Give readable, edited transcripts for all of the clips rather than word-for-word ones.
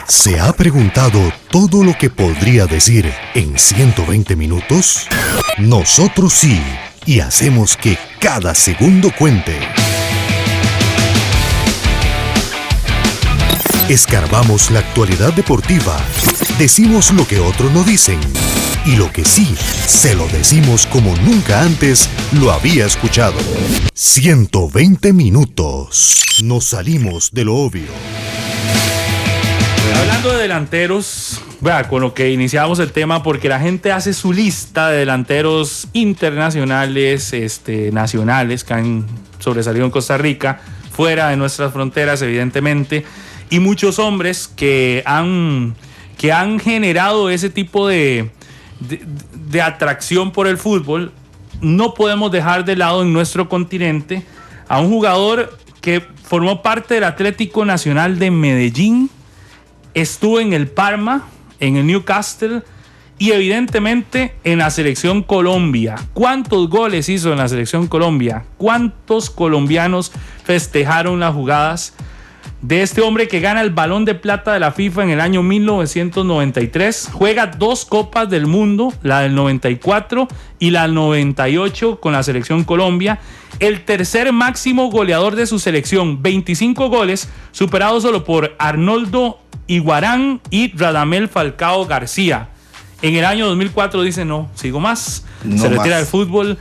¿Se ha preguntado todo lo que podría decir en 120 minutos? Nosotros sí, y hacemos que cada segundo cuente. Escarbamos la actualidad deportiva, decimos lo que otros no dicen, y lo que sí, se lo decimos como nunca antes lo había escuchado. 120 minutos. Nos salimos de lo obvio. Hablando de delanteros, con lo que iniciamos el tema, porque la gente hace su lista de delanteros internacionales, nacionales, que han sobresalido en Costa Rica, fuera de nuestras fronteras, evidentemente, y muchos hombres que han generado ese tipo de atracción por el fútbol. No podemos dejar de lado en nuestro continente a un jugador que formó parte del Atlético Nacional de Medellín, estuvo en el Parma, en el Newcastle y evidentemente en la selección Colombia. ¿Cuántos goles hizo en la selección Colombia? ¿Cuántos colombianos festejaron las jugadas de este hombre que gana el Balón de Plata de la FIFA en el año 1993? Juega 2 Copas del Mundo, la del 94 y la del 98 con la selección Colombia. El tercer máximo goleador de su selección, 25 goles, superado solo por Arnoldo Iguarán y Radamel Falcao García. En el año 2004 dice: no, sigo más, se retira del fútbol.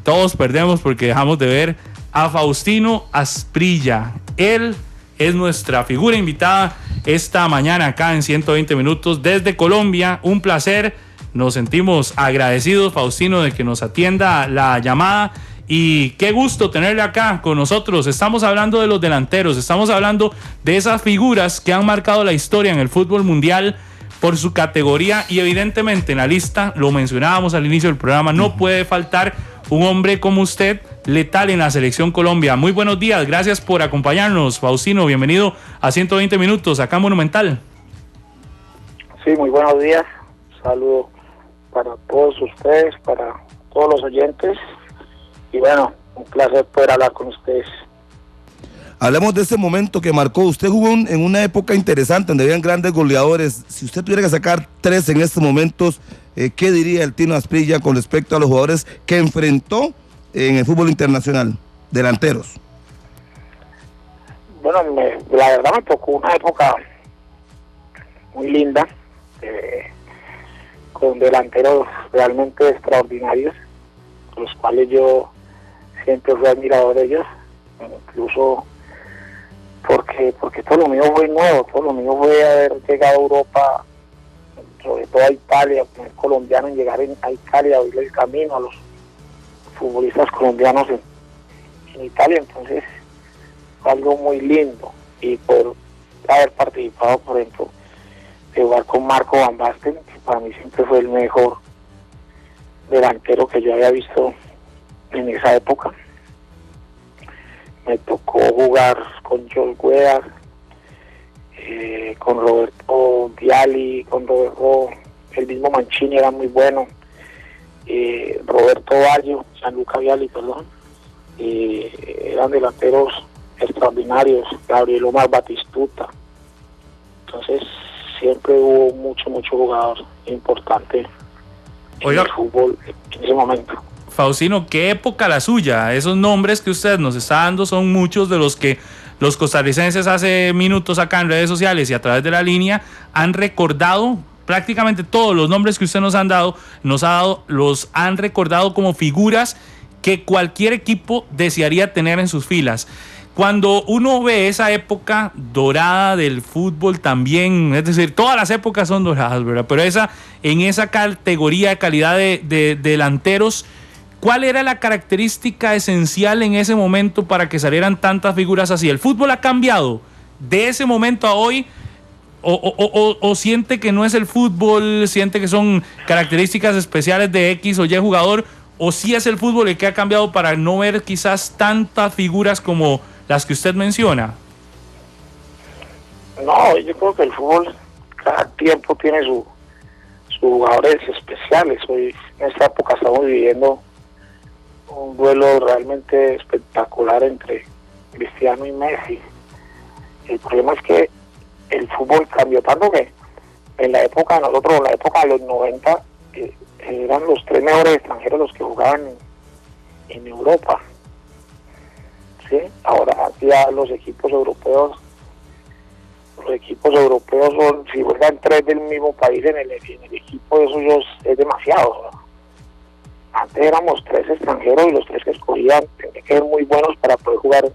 Todos perdemos porque dejamos de ver a Faustino Asprilla. Él es nuestra figura invitada esta mañana acá en 120 minutos desde Colombia. Un placer, nos sentimos agradecidos, Faustino, de que nos atienda la llamada. Y qué gusto tenerle acá con nosotros. Estamos hablando de los delanteros, estamos hablando de esas figuras que han marcado la historia en el fútbol mundial por su categoría, y evidentemente en la lista, lo mencionábamos al inicio del programa, no puede faltar un hombre como usted, letal en la selección Colombia. Muy buenos días, gracias por acompañarnos, Faustino. Bienvenido a 120 minutos acá en Monumental. Sí, muy buenos días. Saludo para todos ustedes, para todos los oyentes. Y bueno, un placer poder hablar con ustedes. Hablemos de ese momento que marcó. Usted jugó en una época interesante donde habían grandes goleadores. Si usted tuviera que sacar 3 en estos momentos, ¿qué diría el Tino Asprilla con respecto a los jugadores que enfrentó en el fútbol internacional, delanteros? Bueno, la verdad me tocó una época muy linda, con delanteros realmente extraordinarios, los cuales yo siempre fui admirador de ellos, incluso porque todo lo mío fue nuevo, todo lo mío fue haber llegado a Europa, sobre todo a Italia, el primer colombiano en llegar a Italia, abrirle el camino a los futbolistas colombianos en Italia. Entonces fue algo muy lindo, y por haber participado, por ejemplo, de jugar con Marco Van Basten, que para mí siempre fue el mejor delantero que yo había visto en esa época. Me tocó jugar con Joel Gueda, con Roberto Viali, con Roberto, el mismo Mancini era muy bueno, Roberto Baggio, Gianluca Viali, perdón, eran delanteros extraordinarios, Gabriel Omar Batistuta. Entonces siempre hubo mucho jugador importante en el fútbol en ese momento. Faustino, qué época la suya. Esos nombres que usted nos está dando son muchos de los que los costarricenses hace minutos acá en redes sociales y a través de la línea han recordado. Prácticamente todos los nombres que usted nos ha dado, los han recordado como figuras que cualquier equipo desearía tener en sus filas. Cuando uno ve esa época dorada del fútbol también, es decir, todas las épocas son doradas, ¿verdad? Pero en esa categoría de calidad de delanteros, ¿cuál era la característica esencial en ese momento para que salieran tantas figuras así? ¿El fútbol ha cambiado de ese momento a hoy? ¿O siente que no es el fútbol, siente que son características especiales de X o Y jugador? ¿O sí es el fútbol el que ha cambiado para no ver quizás tantas figuras como las que usted menciona? No, yo creo que el fútbol cada tiempo tiene sus jugadores especiales. Hoy en esta época estamos viviendo un duelo realmente espectacular entre Cristiano y Messi. El problema es que el fútbol fútbol cambió tanto que en la época de nosotros, en la época de los 90, eran los 3 mejores extranjeros los que jugaban en Europa. ¿Sí? Ahora ya los equipos europeos son, si juegan 3 del mismo país en el equipo de esos es demasiado, ¿no? Antes éramos 3 extranjeros y los 3 que escogían tenían que ser muy buenos para poder jugar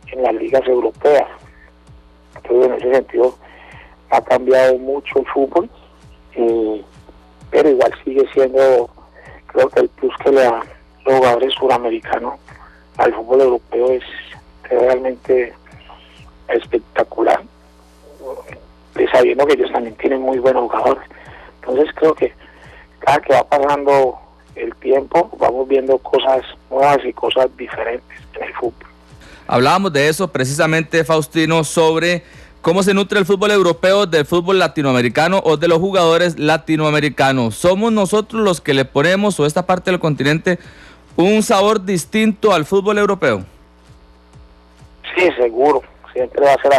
en las ligas europeas. Entonces, en ese sentido, ha cambiado mucho el fútbol, pero igual sigue siendo, creo que el plus que le dan los jugadores suramericanos al fútbol europeo es realmente espectacular, sabiendo que ellos también tienen muy buenos jugadores. Entonces, creo que cada que va pasando el tiempo, vamos viendo cosas nuevas y cosas diferentes en el fútbol. Hablábamos de eso precisamente, Faustino, sobre cómo se nutre el fútbol europeo del fútbol latinoamericano o de los jugadores latinoamericanos. ¿Somos nosotros los que le ponemos, o esta parte del continente, un sabor distinto al fútbol europeo? Sí, seguro, siempre va a ser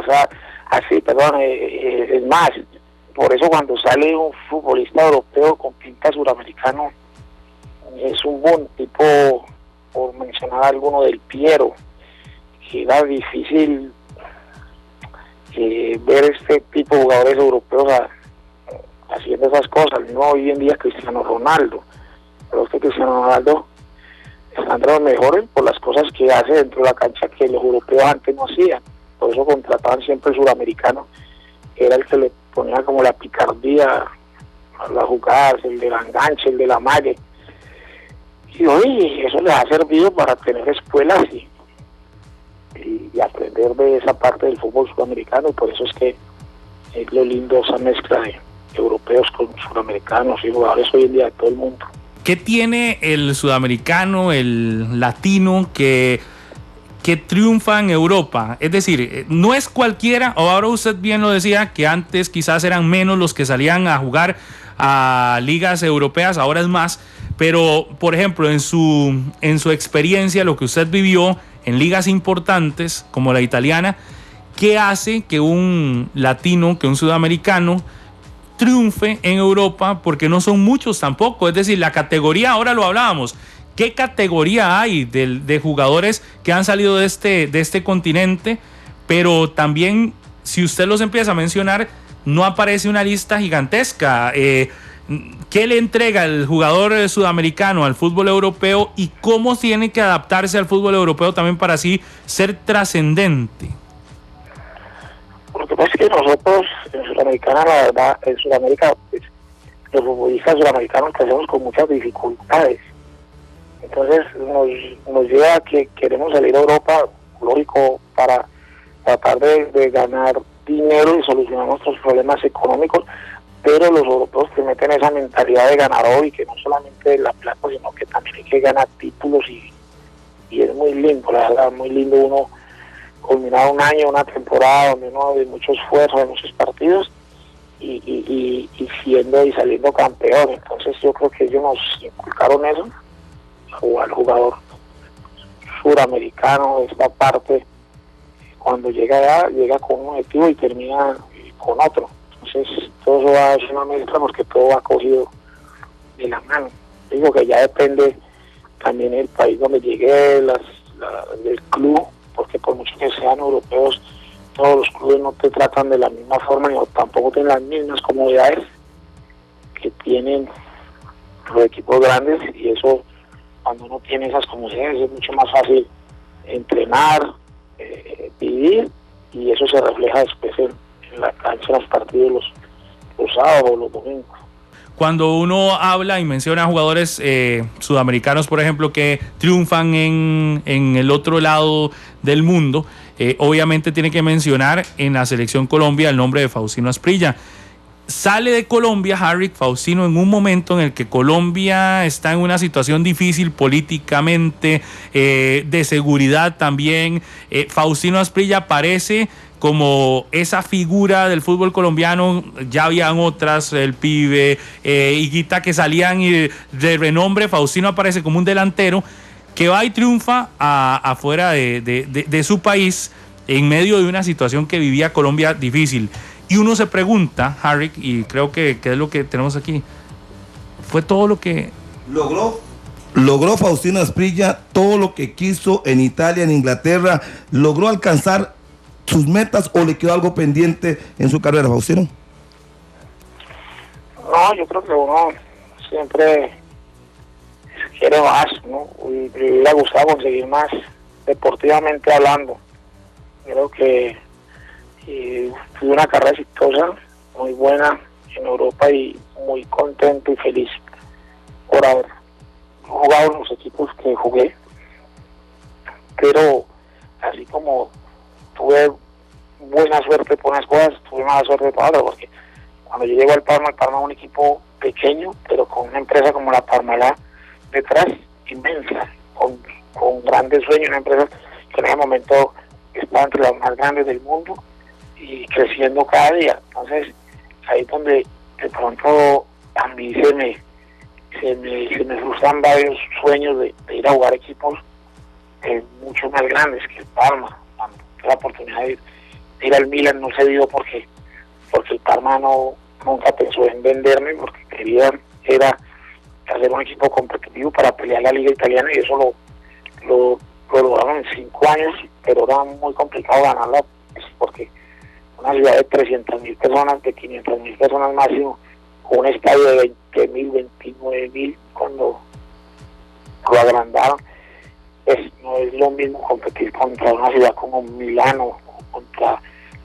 así, perdón, es más, por eso cuando sale un futbolista europeo con pinta suramericano, es un buen tipo, por mencionar alguno, Del Piero, que era difícil ver este tipo de jugadores europeos haciendo esas cosas. No, hoy en día Cristiano Ronaldo, pero Cristiano Ronaldo está entre los mejores por las cosas que hace dentro de la cancha que los europeos antes no hacían. Por eso contrataban siempre el suramericano, que era el que le ponía como la picardía a las jugadas, el de la enganche, el de la malla. Y hoy eso les ha servido para tener escuelas y aprender de esa parte del fútbol sudamericano, y por eso es que es lo lindo esa mezcla de europeos con sudamericanos y jugadores hoy en día de todo el mundo. ¿Qué tiene el sudamericano, el latino que triunfa en Europa? Es decir, no es cualquiera, o ahora usted bien lo decía, que antes quizás eran menos los que salían a jugar a ligas europeas, ahora es más, pero por ejemplo en su experiencia, lo que usted vivió en ligas importantes como la italiana, ¿qué hace que un latino, que un sudamericano triunfe en Europa? Porque no son muchos tampoco, es decir, la categoría, ahora lo hablábamos, ¿qué categoría hay de jugadores que han salido de este continente? Pero también, si usted los empieza a mencionar, no aparece una lista gigantesca. ¿Qué le entrega el jugador sudamericano al fútbol europeo y cómo tiene que adaptarse al fútbol europeo también para así ser trascendente? Lo que pasa es que nosotros en Sudamericana, la verdad, en Sudamérica, pues, los futbolistas sudamericanos hacemos con muchas dificultades. Entonces nos lleva a que queremos salir a Europa, lógico, para tratar de ganar dinero y solucionar nuestros problemas económicos, pero los europeos te meten esa mentalidad de ganador, y que no solamente de la plata, sino que también hay que ganar títulos, y es muy lindo, la verdad, muy lindo uno culminar un año, una temporada donde uno de mucho esfuerzo, de muchos partidos, y siendo y saliendo campeón. Entonces yo creo que ellos nos inculcaron eso, al jugador suramericano, esta parte, cuando llega allá, llega con un objetivo y termina con otro. Entonces todo eso va a ser una mezcla, porque todo va cogido de la mano. Digo que ya depende también el país donde llegue, del club, porque por mucho que sean europeos, todos los clubes no te tratan de la misma forma, ni tampoco tienen las mismas comodidades que tienen los equipos grandes, y eso, cuando uno tiene esas comodidades, es mucho más fácil entrenar, vivir, y eso se refleja después en la cancha, en los partidos, los sábados, los domingos. Cuando uno habla y menciona jugadores sudamericanos, por ejemplo, que triunfan en el otro lado del mundo, obviamente tiene que mencionar en la selección Colombia el nombre de Faustino Asprilla. Sale de Colombia, Harry Faustino, en un momento en el que Colombia está en una situación difícil políticamente, de seguridad también. Faustino Asprilla aparece como esa figura del fútbol colombiano. Ya habían otras, el Pibe, Higuita, que salían de renombre. Faustino aparece como un delantero que va y triunfa afuera de su país, en medio de una situación que vivía Colombia difícil. Y uno se pregunta, Harry, y creo que es lo que tenemos aquí, fue todo lo que... Logró Faustino Asprilla todo lo que quiso en Italia, en Inglaterra. ¿Logró alcanzar sus metas o le quedó algo pendiente en su carrera, Faustino? No, yo creo que uno siempre quiere más, ¿no? Y le hubiera gustado conseguir más deportivamente hablando. Creo que tuve una carrera exitosa, muy buena en Europa y muy contento y feliz por haber jugado en los equipos que jugué. Pero así como tuve buena suerte por unas cosas, tuve mala suerte por otras, porque cuando yo llego al Parma es un equipo pequeño, pero con una empresa como la Parmalat detrás, inmensa, con grandes sueños, una empresa que en ese momento estaba entre las más grandes del mundo y creciendo cada día. Entonces, ahí es donde de pronto a mí se me frustran varios sueños de ir a jugar equipos mucho más grandes que el Parma. Cuando tuve la oportunidad de ir al Milan no se dio porque el Parma nunca pensó en venderme, porque era hacer un equipo competitivo para pelear la liga italiana, y eso lo lograron en 5 años, pero era muy complicado ganarla, porque una ciudad de 300.000 personas, de 500.000 personas máximo, con un estadio de 20.000, 29.000 cuando lo agrandaron, no es lo mismo competir contra una ciudad como Milano o contra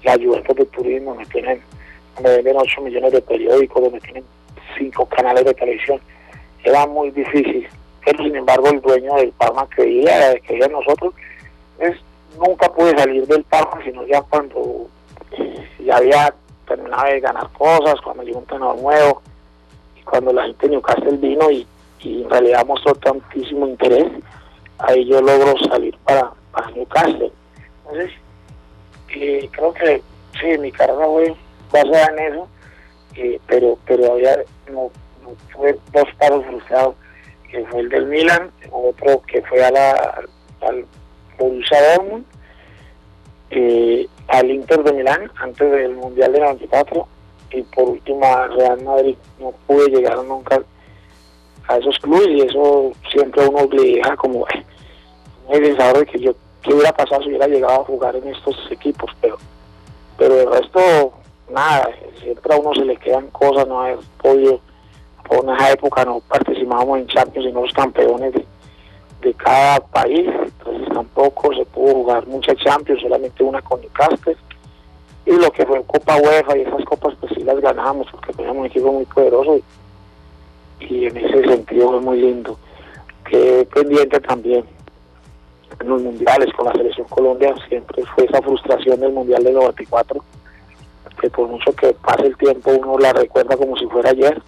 la Juventus de Turismo, donde venden 8 millones de periódicos, donde tienen 5 canales de televisión. Era muy difícil, pero sin embargo el dueño del Parma creía en nosotros. Nunca pude salir del Parma, sino ya cuando ya había terminado de ganar cosas, cuando llegó un entrenador nuevo, y cuando la gente de Newcastle vino y en realidad mostró tantísimo interés, ahí yo logro salir para Newcastle. Entonces, creo que sí, mi carrera fue basada en eso, pero no fue 2 paros frustrados, que fue el del Milan, otro que fue al Borussia Dortmund, al Inter de Milán antes del Mundial de 94, y por último a Real Madrid. No pude llegar nunca a esos clubes, y eso siempre a uno le deja como muy pensador de que qué hubiera pasado si hubiera llegado a jugar en estos equipos, pero el resto nada, siempre a uno se le quedan cosas, no haber podido. En esa época no participábamos en Champions, sino los campeones de cada país, entonces tampoco se pudo jugar muchas Champions, solamente una con Newcastle, y lo que fue Copa UEFA y esas copas pues sí las ganábamos, porque teníamos un equipo muy poderoso, y en ese sentido fue muy lindo. Quedé pendiente también en los mundiales con la selección Colombia, siempre fue esa frustración del Mundial del 94, que por mucho que pase el tiempo uno la recuerda como si fuera ayer.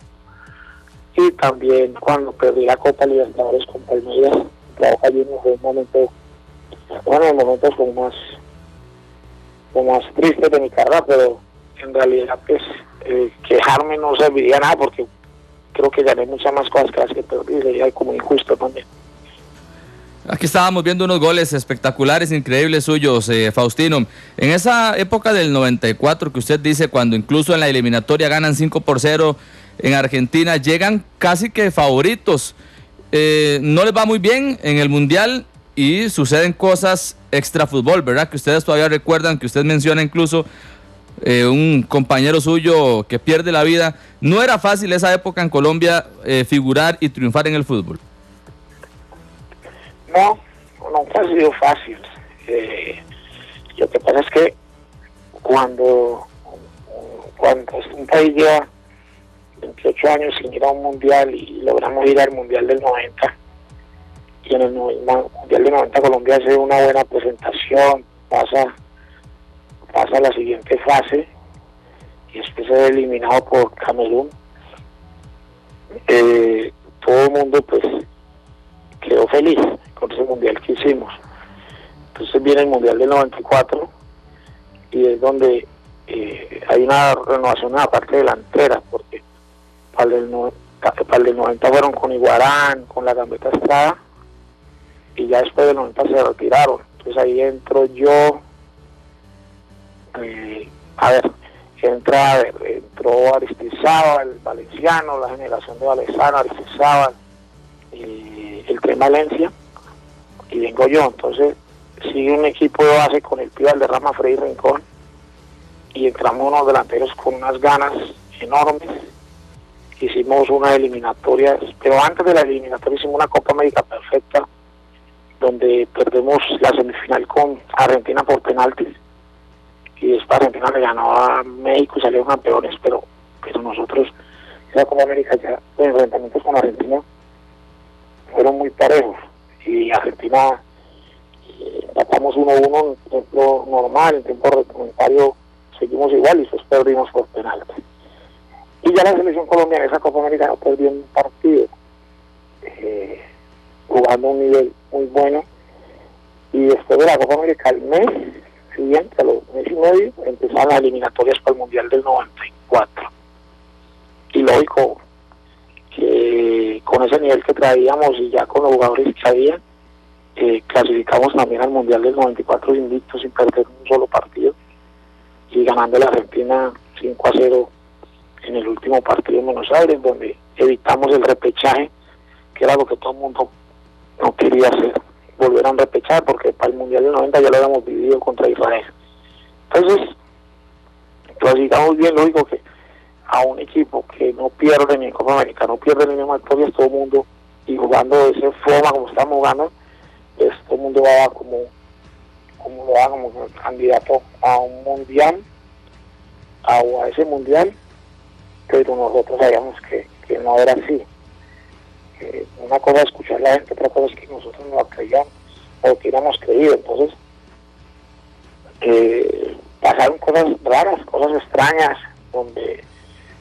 Y también cuando perdí la Copa Libertadores con Palmeiras, Boca Juniors, fue un momento, momentos como más tristes de mi carrera, pero en realidad pues quejarme no serviría nada, porque creo que gané muchas más cosas que las que perdí, sería como injusto también. Aquí estábamos viendo unos goles espectaculares, increíbles suyos, Faustino. En esa época del 94 que usted dice, cuando incluso en la eliminatoria ganan 5-0 en Argentina, llegan casi que favoritos. No les va muy bien en el Mundial y suceden cosas extra fútbol, ¿verdad? Que ustedes todavía recuerdan, que usted menciona incluso un compañero suyo que pierde la vida. No era fácil esa época en Colombia figurar y triunfar en el fútbol. No, nunca ha sido fácil. Lo que pasa es que cuando un país lleva 28 años sin ir a un mundial y logramos ir al mundial del 90, y en el mundial del 90 Colombia hace una buena presentación, pasa a la siguiente fase y después se ve eliminado por Camerún, todo el mundo pues quedó feliz con ese mundial que hicimos. Entonces viene el mundial del 94 y es donde hay una renovación en la parte delantera, porque para el del 90 fueron con Iguarán, con la Gambetta Estrada, y ya después del 90 se retiraron. Entonces ahí entro yo. que entró Aristizábal, Valenciano, la generación de Valenciano, Aristizábal, el Tren Valencia, y vengo yo. Entonces sigue un equipo de base con el Pío Valderrama, Freddy Rincón, y entramos unos delanteros con unas ganas enormes. Hicimos una eliminatoria, pero antes de la eliminatoria hicimos una Copa América perfecta, donde perdemos la semifinal con Argentina por penaltis, y esta Argentina le ganó a México y salieron campeones, pero nosotros, esa Copa América, ya los enfrentamientos con Argentina fueron muy parejos, y Argentina empatamos 1-1 en tiempo normal, en tiempo reglamentario seguimos igual y después perdimos por penaltis. Y ya la selección colombiana, esa Copa América, no perdió un partido, jugando a un nivel muy bueno, y después de la Copa América, el mes siguiente, a los meses y medio, empezaron las eliminatorias para el Mundial del 94. Y lógico que con ese nivel que traíamos y ya con los jugadores que había, clasificamos también al Mundial del 94 invictos sin perder un solo partido, y ganando la Argentina 5-0 en el último partido en Buenos Aires, donde evitamos el repechaje, que era lo que todo el mundo no quería hacer, volver a un repechaje, porque para el Mundial del 90 ya lo habíamos vivido contra Israel. Entonces, clasificamos bien, lógico que a un equipo que no pierde ni en Copa América, no pierde ni en eliminatorias, todo el mundo, y jugando de esa forma como estamos jugando, pues todo el mundo va como candidato a un mundial, a ese mundial, pero nosotros sabíamos que no era así. Una cosa es escuchar a la gente, otra cosa es que nosotros no lo creíamos o que hubiéramos creído. Entonces pasaron cosas raras, cosas extrañas, donde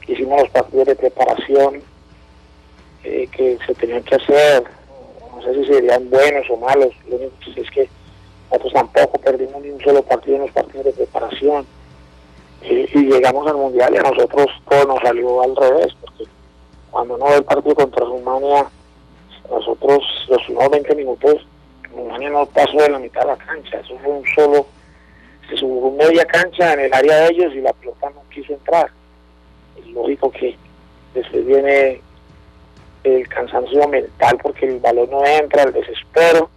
hicimos los partidos de preparación que se tenían que hacer. No sé si serían buenos o malos, lo único que es que nosotros tampoco perdimos ni un solo partido en los partidos de preparación, y llegamos al mundial y a nosotros todo nos salió al revés, porque cuando uno ve el partido contra Rumania, nosotros los primeros 20 minutos, Rumania no pasó de la mitad de la cancha, eso fue se subió media cancha en el área de ellos y la pelota no quiso entrar. Es lógico que después viene el cansancio mental porque el balón no entra, el desespero,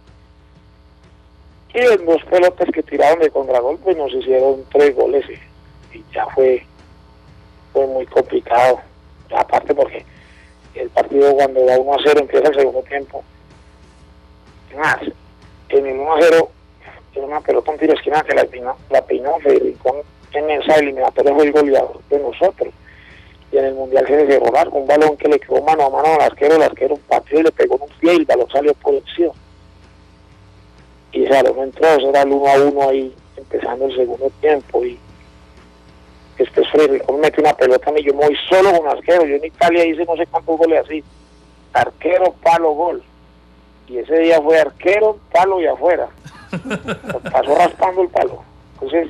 y en 2 pelotas que tiraron de contragol, pues nos hicieron 3 goles, y ya fue muy complicado, aparte porque el partido cuando va 1-0 empieza el segundo tiempo. Más, en el 1-0 es una pelota, un tiro de esquina que la peinó Federico, en esa eliminatoria fue el goleador de nosotros, y en el mundial se le cerró largo, un balón que le quedó mano a mano al arquero, el arquero pateó y le pegó en un pie y el balón salió por encima, y ese balón no entró, eso era el 1-1 ahí empezando el segundo tiempo, y después Federico me mete una pelota a mí, yo me voy solo con arquero, yo en Italia hice no sé cuántos goles así, arquero, palo, gol, y ese día fue arquero, palo y afuera, pasó raspando el palo. Entonces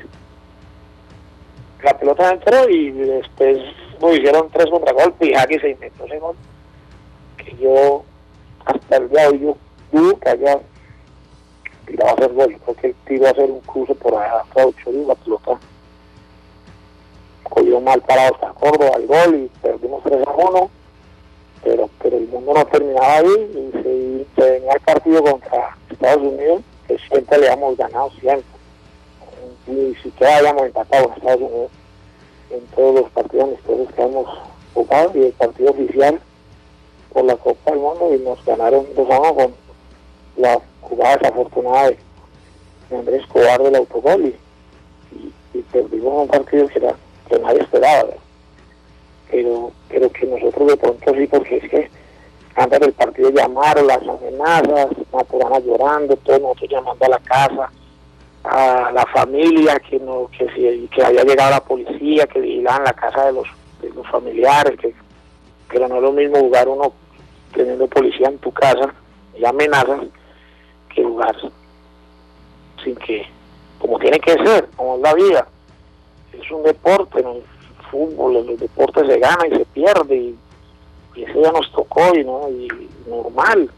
la pelota entró y después nos hicieron 3 contragolpes y Jaque se inventó ese gol, que yo hasta el día de hoy yo dudo que haya tirado a hacer gol, creo que él tiró a hacer un cruce por allá a 8 y la pelota cogió mal parado hasta Córdoba al gol y perdimos 3-1, pero el mundo no terminaba ahí, y se venía el partido contra Estados Unidos, que siempre le habíamos ganado, siempre, ni siquiera habíamos empatado con Estados Unidos en todos los partidos amistosos que hemos jugado, y el partido oficial por la Copa del Mundo, y nos ganaron 2-1 con la jugada desafortunada de Andrés Escobar del autogol, y perdimos un partido que nadie esperaba, ¿verdad? Pero que nosotros de pronto sí, porque es que antes del partido llamaron las amenazas, Maturana llorando, todos nosotros llamando a la casa, a la familia, que había llegado la policía, que vigilaban la casa de los familiares, pero no es lo mismo jugar uno teniendo policía en tu casa y amenazas, que jugar sin que, como tiene que ser, como es la vida. Es un deporte, en el fútbol, en los deportes se gana y se pierde, y eso ya nos tocó, y normal,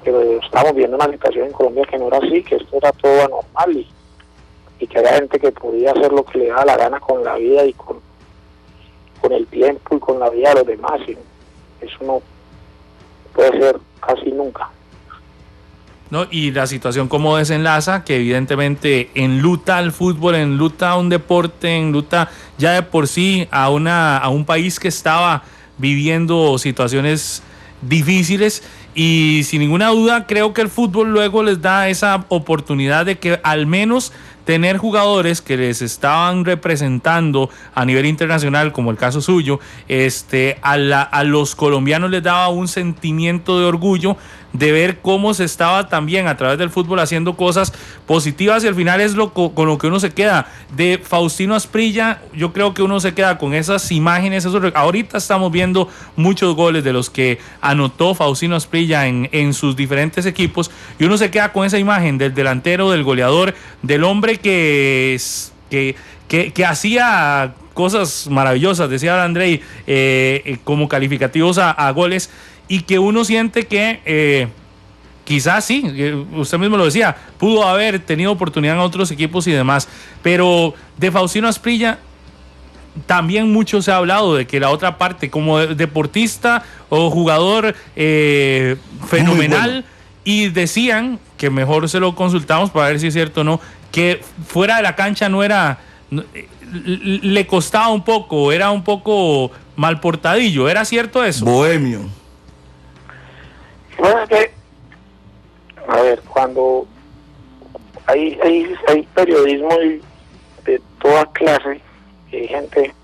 pero estamos viendo una situación en Colombia que no era así, que esto era todo anormal, y que había gente que podía hacer lo que le daba la gana con la vida y con el tiempo y con la vida de los demás, y eso no puede ser casi nunca. ¿No? Y la situación como desenlaza, que evidentemente enluta al fútbol, enluta a un deporte, enluta ya de por sí a un país que estaba viviendo situaciones difíciles, y sin ninguna duda creo que el fútbol luego les da esa oportunidad de que al menos tener jugadores que les estaban representando a nivel internacional, como el caso suyo, a los colombianos les daba un sentimiento de orgullo de ver cómo se estaba también a través del fútbol haciendo cosas positivas, y al final es con lo que uno se queda. De Faustino Asprilla, yo creo que uno se queda con esas imágenes. Ahorita estamos viendo muchos goles de los que anotó Faustino Asprilla en sus diferentes equipos, y uno se queda con esa imagen del delantero, del goleador, del hombre que hacía cosas maravillosas, decía Andrei, como calificativos a goles, y que uno siente que quizás sí, usted mismo lo decía, pudo haber tenido oportunidad en otros equipos y demás, pero de Faustino Asprilla también mucho se ha hablado de que la otra parte, como deportista o jugador fenomenal, bueno. Y decían que mejor se lo consultamos para ver si es cierto o no, que fuera de la cancha le costaba un poco, era un poco mal portadillo. ¿Era cierto eso? Bohemio. Bueno, es que, a ver, cuando hay periodismo de toda clase, hay gente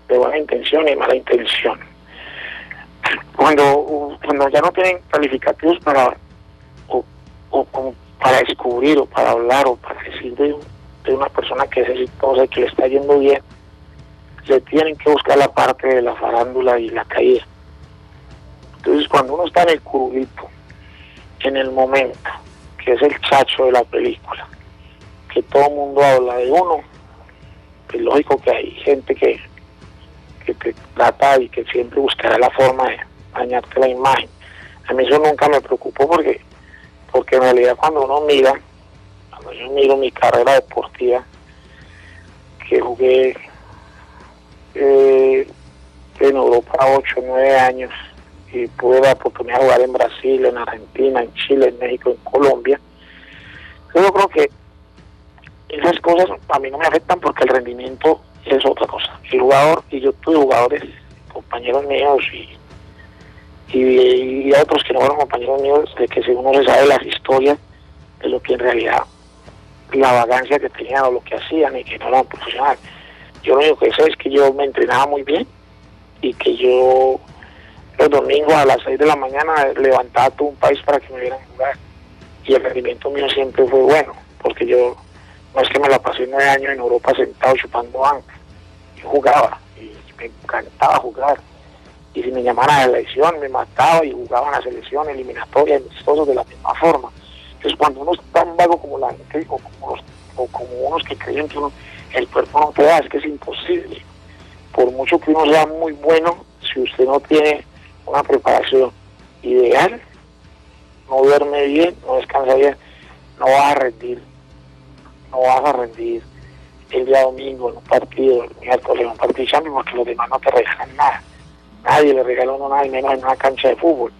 de buena intención y mala intención. Cuando ya no tienen calificativos para descubrir o para hablar o para decir de una persona que es exitosa y que le está yendo bien, se tienen que buscar la parte de la farándula y la caída. Entonces, cuando uno está en el curulito, en el momento, que es el chacho de la película, que todo el mundo habla de uno, es lógico que hay gente que te trata y que siempre buscará la forma de dañarte la imagen. A mí eso nunca me preocupó porque en realidad cuando yo miro mi carrera deportiva, que jugué en Europa 8 o 9 años, y tuve la oportunidad de jugar en Brasil, en Argentina, en Chile, en México, en Colombia. Yo creo que esas cosas a mí no me afectan porque el rendimiento es otra cosa. El jugador, y yo tuve jugadores, compañeros míos y otros que no fueron compañeros míos, de que si uno se sabe las historias de lo que en realidad la vagancia que tenían o lo que hacían y que no eran profesionales. Yo lo único que sé es que yo me entrenaba muy bien y que yo los domingos a las 6 de la mañana levantaba todo un país para que me vieran jugar, y el rendimiento mío siempre fue bueno, porque yo no es que me la pasé 9 años en Europa sentado chupando banca. Yo jugaba y me encantaba jugar, y si me llamaran a la selección me mataba y jugaba en la selección eliminatoria, amistosos de la misma forma. Entonces cuando uno es tan vago como la gente o como unos que creen que el cuerpo no te da, es que es imposible. Por mucho que uno sea muy bueno, si usted no tiene una preparación ideal, no duerme bien, no descansa bien, no vas a rendir el día domingo en un partido, el miércoles en un partido de Champions, porque los demás no te regalan nada. Nadie le regala a uno nada, y menos en una cancha de fútbol.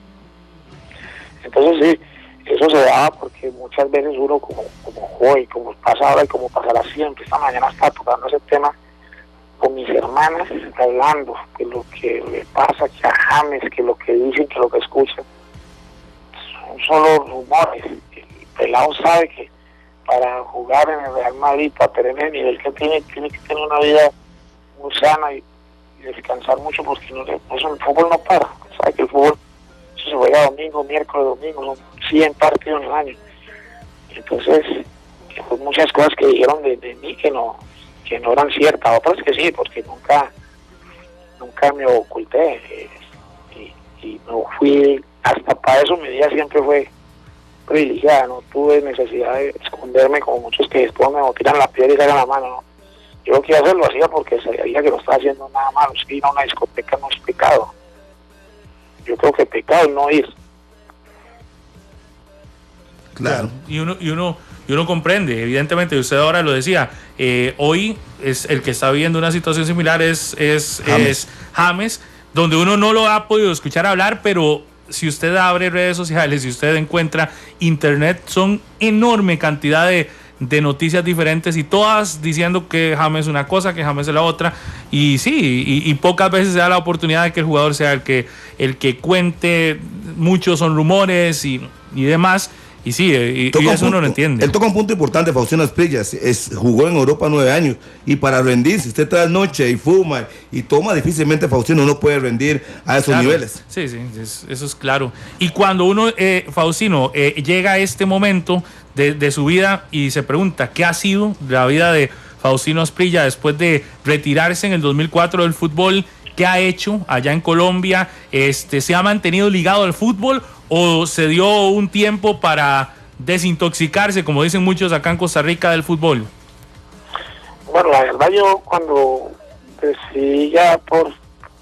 Entonces sí, eso se da porque muchas veces uno como joven, como pasa ahora y como pasará siempre, esta mañana está tocando ese tema con mis hermanas, hablando de lo que le pasa a James, que lo que dicen, que lo que escuchan son solo rumores. El pelado sabe que para jugar en el Real Madrid, para tener el nivel que tiene que tener una vida muy sana y descansar mucho, porque el fútbol no para. Sabe que el fútbol eso se juega domingo, miércoles, domingo, son 100 partidos en el año. Entonces, pues muchas cosas que dijeron de mí que no eran ciertas, otras que sí, porque nunca me oculté, y no fui, hasta para eso mi vida siempre fue privilegiada, no tuve necesidad de esconderme como muchos que después me tiran la piedra y sacan la mano, ¿no? Yo lo que iba a hacer lo hacía porque sabía que no estaba haciendo nada malo. Es que ir a una discoteca no es pecado. Yo creo que pecado es no ir. Claro. Y uno y uno comprende, evidentemente, usted ahora lo decía, hoy es el que está viviendo una situación similar es James, donde uno no lo ha podido escuchar hablar, pero si usted abre redes sociales, si usted encuentra internet, son enorme cantidad de noticias diferentes y todas diciendo que James es una cosa, que James es la otra, y sí, y pocas veces se da la oportunidad de que el jugador sea el que cuente. Muchos son rumores y demás, y sí, y eso uno lo entiende. Él toca un punto importante, Faustino Asprilla, jugó en Europa 9 años, y para rendir, si usted trae noche y fuma y toma, difícilmente Faustino no puede rendir a esos niveles. Sí, eso es claro. Y cuando uno, Faustino, llega a este momento de su vida y se pregunta qué ha sido la vida de Faustino Asprilla después de retirarse en el 2004 del fútbol, qué ha hecho allá en Colombia, ¿se ha mantenido ligado al fútbol o se dio un tiempo para desintoxicarse, como dicen muchos acá en Costa Rica, del fútbol? Bueno, la verdad, yo cuando decidí ya por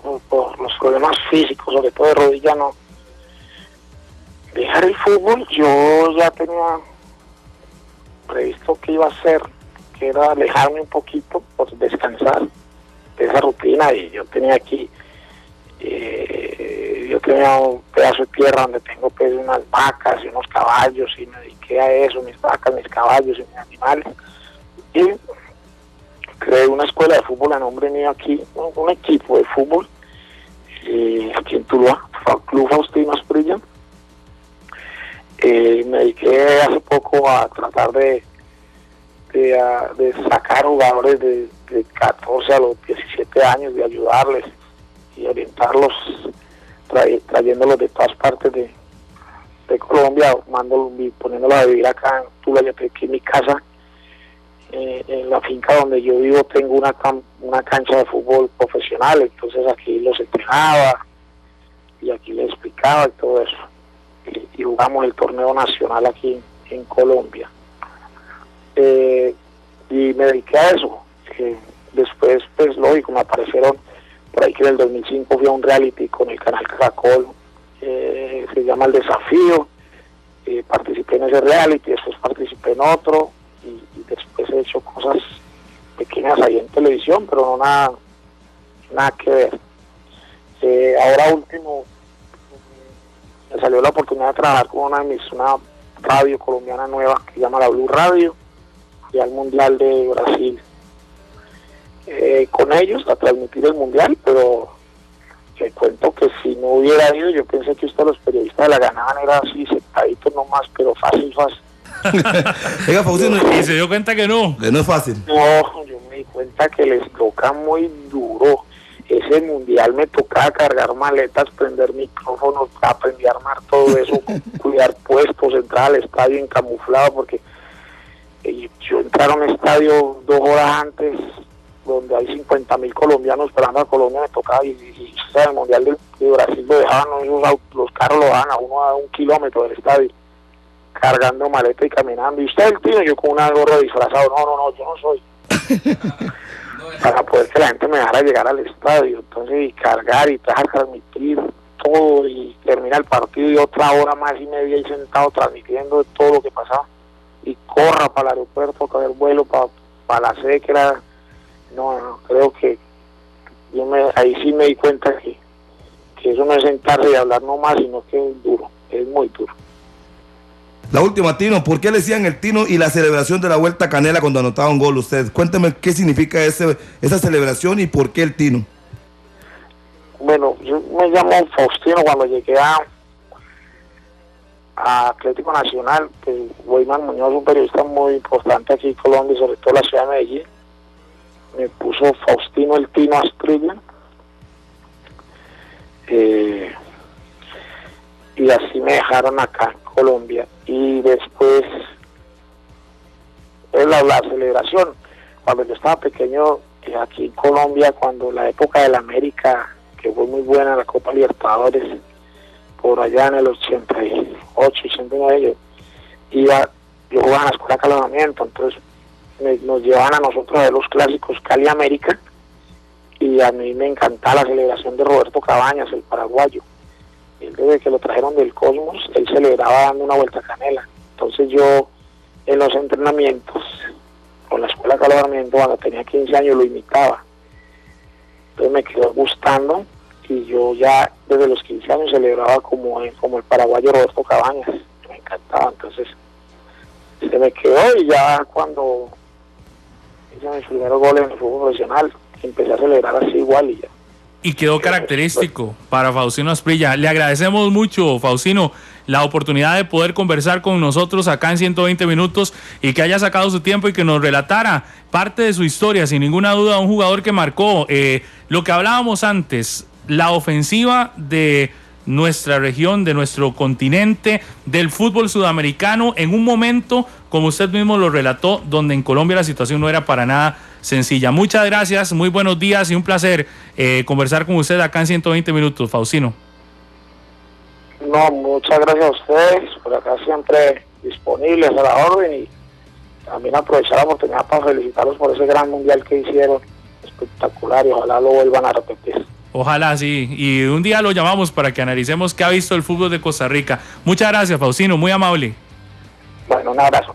los problemas físicos, sobre todo de rodilla, no dejar el fútbol, yo ya tenía previsto que iba a hacer, que era alejarme un poquito por descansar de esa rutina, y yo tenía aquí un pedazo de tierra donde tengo pues unas vacas y unos caballos, y me dediqué a eso, mis vacas, mis caballos y mis animales, y creé una escuela de fútbol a nombre mío aquí, un equipo de fútbol aquí en Tuluá, Club Faustino Asprilla. Me dediqué hace poco a tratar de sacar jugadores de 14 a los 17 años, de ayudarles y orientarlos, trayéndolos de todas partes de Colombia, poniéndolos a vivir acá en Tula. Yo tengo aquí en mi casa, en la finca donde yo vivo, tengo una cancha de fútbol profesional, entonces aquí los entrenaba y aquí les explicaba y todo eso, y jugamos el torneo nacional aquí en Colombia. Y me dediqué a eso. Después, pues lógico, me aparecieron por ahí que en el 2005 fui a un reality con el canal Caracol, se llama El Desafío. Participé en ese reality, después participé en otro, y después he hecho cosas pequeñas ahí en televisión, pero no nada que ver. Ahora último, me salió la oportunidad de trabajar con una radio colombiana nueva que se llama la Blue Radio, y al Mundial de Brasil. Con ellos a transmitir el Mundial, pero te cuento que si no hubiera ido, yo pensé que ustedes los periodistas la ganaban, era así, sentaditos nomás, pero fácil. Oiga, Faustino, ¿y se dio cuenta que no? Que no es fácil. No, yo me di cuenta que les toca muy duro. Ese Mundial me tocaba cargar maletas, prender micrófonos, aprendí a armar todo eso, cuidar puestos, entrar al estadio encamuflado, porque yo entré a un estadio 2 horas antes, donde hay 50.000 colombianos esperando a Colombia, me tocaba, y el Mundial de Brasil lo dejaban, los carros lo dejaban a uno a 1 kilómetro del estadio, cargando maleta y caminando. Y usted, el tío, yo con una gorra disfrazado, no, yo no soy. Para poder que la gente me dejara llegar al estadio, entonces, y cargar y transmitir todo, y termina el partido y otra hora más y media ahí sentado transmitiendo todo lo que pasaba, y corra para el aeropuerto, coger vuelo para la sede, que era... No, creo que ahí sí me di cuenta que eso no es sentarse y hablar nomás, sino que es duro, es muy duro. La última, Tino, ¿por qué le decían el Tino y la celebración de la Vuelta Canela cuando anotaba un gol usted? Cuénteme qué significa esa celebración y por qué el Tino. Bueno, yo me llamo Faustino. Cuando llegué a Atlético Nacional, pues Weimar Muñoz, un periodista muy importante aquí en Colombia y sobre todo en la ciudad de Medellín, me puso Faustino el Tino Asprilla, y así me dejaron acá en Colombia. Y después la celebración, cuando yo estaba pequeño aquí en Colombia, cuando la época de la América, que fue muy buena, la Copa Libertadores, por allá en el 88, 89, yo jugaba en la escuela de calentamiento, entonces nos llevaban a nosotros a ver los clásicos Cali América, y a mí me encantaba la celebración de Roberto Cabañas, el paraguayo. Él, desde que lo trajeron del Cosmos, él celebraba dando una vuelta canela. Entonces yo en los entrenamientos, con la escuela de caloramiento, cuando tenía 15 años lo imitaba. Entonces me quedó gustando y yo ya desde los 15 años celebraba como el paraguayo Roberto Cabañas. Me encantaba, entonces se me quedó y ya cuando hice mis primeros goles en el fútbol profesional empecé a celebrar así igual y ya. Y quedó característico para Faustino Asprilla. Le agradecemos mucho, Faustino, la oportunidad de poder conversar con nosotros acá en 120 minutos y que haya sacado su tiempo y que nos relatara parte de su historia, sin ninguna duda, un jugador que marcó lo que hablábamos antes, la ofensiva de nuestra región, de nuestro continente, del fútbol sudamericano, en un momento, como usted mismo lo relató, donde en Colombia la situación no era para nada sencilla. Muchas gracias, muy buenos días y un placer conversar con usted acá en 120 minutos, Faustino. No, muchas gracias a ustedes, por acá siempre disponibles a la orden y también aprovechar la oportunidad para felicitarlos por ese gran mundial que hicieron, espectacular, y ojalá lo vuelvan a repetir. Ojalá sí, y un día lo llamamos para que analicemos qué ha visto el fútbol de Costa Rica. Muchas gracias, Faustino, muy amable. Bueno, un abrazo.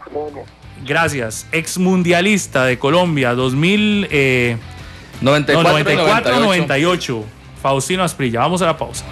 Gracias. Exmundialista de Colombia, 94-98. Faustino Asprilla. Vamos a la pausa.